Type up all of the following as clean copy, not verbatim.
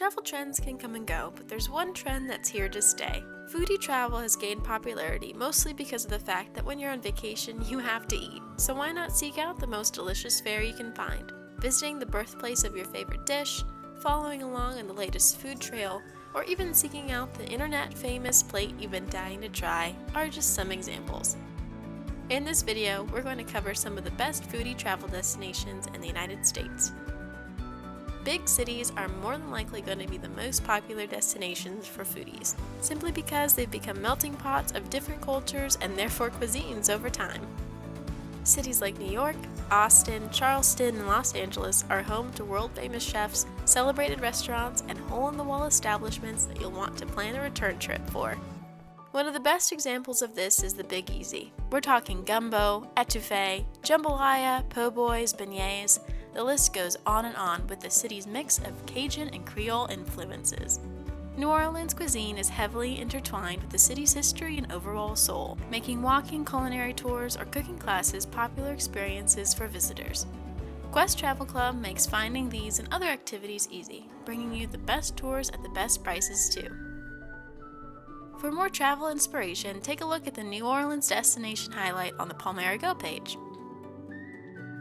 Travel trends can come and go, but there's one trend that's here to stay. Foodie travel has gained popularity mostly because of the fact that when you're on vacation, you have to eat. So why not seek out the most delicious fare you can find? Visiting the birthplace of your favorite dish, following along on the latest food trail, or even seeking out the internet-famous plate you've been dying to try are just some examples. In this video, we're going to cover some of the best foodie travel destinations in the United States. Big cities are more than likely going to be the most popular destinations for foodies, simply because they've become melting pots of different cultures and therefore cuisines over time. Cities like New York, Austin, Charleston, and Los Angeles are home to world-famous chefs, celebrated restaurants, and hole-in-the-wall establishments that you'll want to plan a return trip for. One of the best examples of this is the Big Easy. We're talking gumbo, etouffee, jambalaya, po' boys, beignets. The list goes on and on with the city's mix of Cajun and Creole influences. New Orleans cuisine is heavily intertwined with the city's history and overall soul, making walking culinary tours or cooking classes popular experiences for visitors. Quest Travel Club makes finding these and other activities easy, bringing you the best tours at the best prices too. For more travel inspiration, take a look at the New Orleans destination highlight on the Palmera Go page.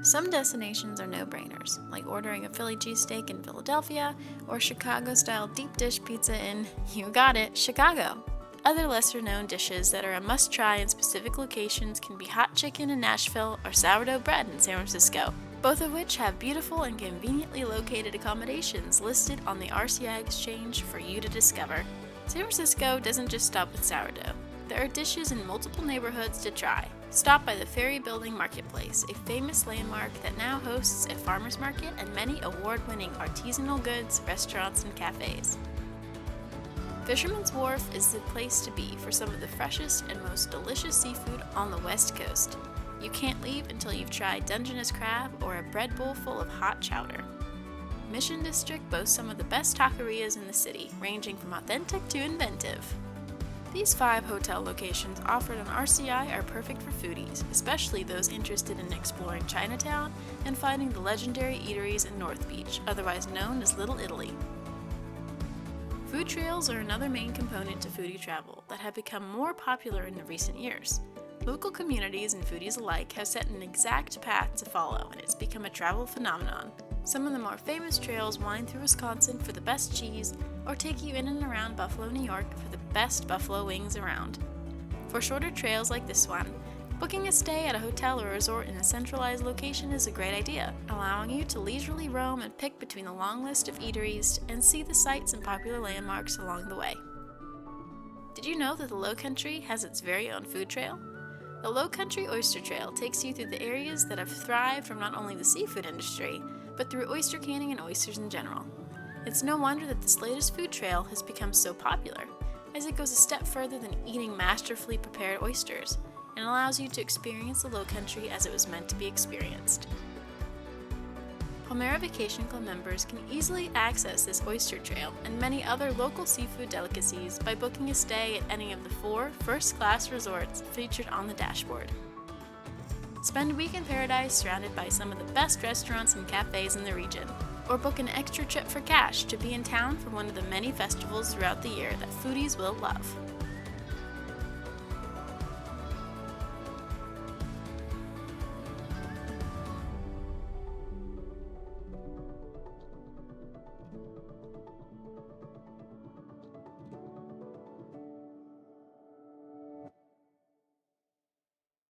Some destinations are no-brainers, like ordering a Philly cheesesteak in Philadelphia or Chicago-style deep dish pizza in, you got it, Chicago. Other lesser-known dishes that are a must-try in specific locations can be hot chicken in Nashville or sourdough bread in San Francisco, both of which have beautiful and conveniently located accommodations listed on the RCI Exchange for you to discover. San Francisco doesn't just stop with sourdough. There are dishes in multiple neighborhoods to try. Stop by the Ferry Building Marketplace, a famous landmark that now hosts a farmer's market and many award-winning artisanal goods, restaurants, and cafes. Fisherman's Wharf is the place to be for some of the freshest and most delicious seafood on the West Coast. You can't leave until you've tried Dungeness crab or a bread bowl full of hot chowder. Mission District boasts some of the best taquerias in the city, ranging from authentic to inventive. These 5 hotel locations offered on RCI are perfect for foodies, especially those interested in exploring Chinatown and finding the legendary eateries in North Beach, otherwise known as Little Italy. Food trails are another main component to foodie travel that have become more popular in the recent years. Local communities and foodies alike have set an exact path to follow, and it's become a travel phenomenon. Some of the more famous trails wind through Wisconsin for the best cheese, or take you in and around Buffalo, New York for the best buffalo wings around. For shorter trails like this one, booking a stay at a hotel or resort in a centralized location is a great idea, allowing you to leisurely roam and pick between the long list of eateries and see the sights and popular landmarks along the way. Did you know that the Lowcountry has its very own food trail? The Lowcountry Oyster Trail takes you through the areas that have thrived from not only the seafood industry, but through oyster canning and oysters in general. It's no wonder that this latest food trail has become so popular, as it goes a step further than eating masterfully prepared oysters, and allows you to experience the Lowcountry as it was meant to be experienced. Palmera Vacation Club members can easily access this oyster trail and many other local seafood delicacies by booking a stay at any of the 4 first-class resorts featured on the dashboard. Spend a week in paradise surrounded by some of the best restaurants and cafes in the region, or book an extra trip for cash to be in town for one of the many festivals throughout the year that foodies will love.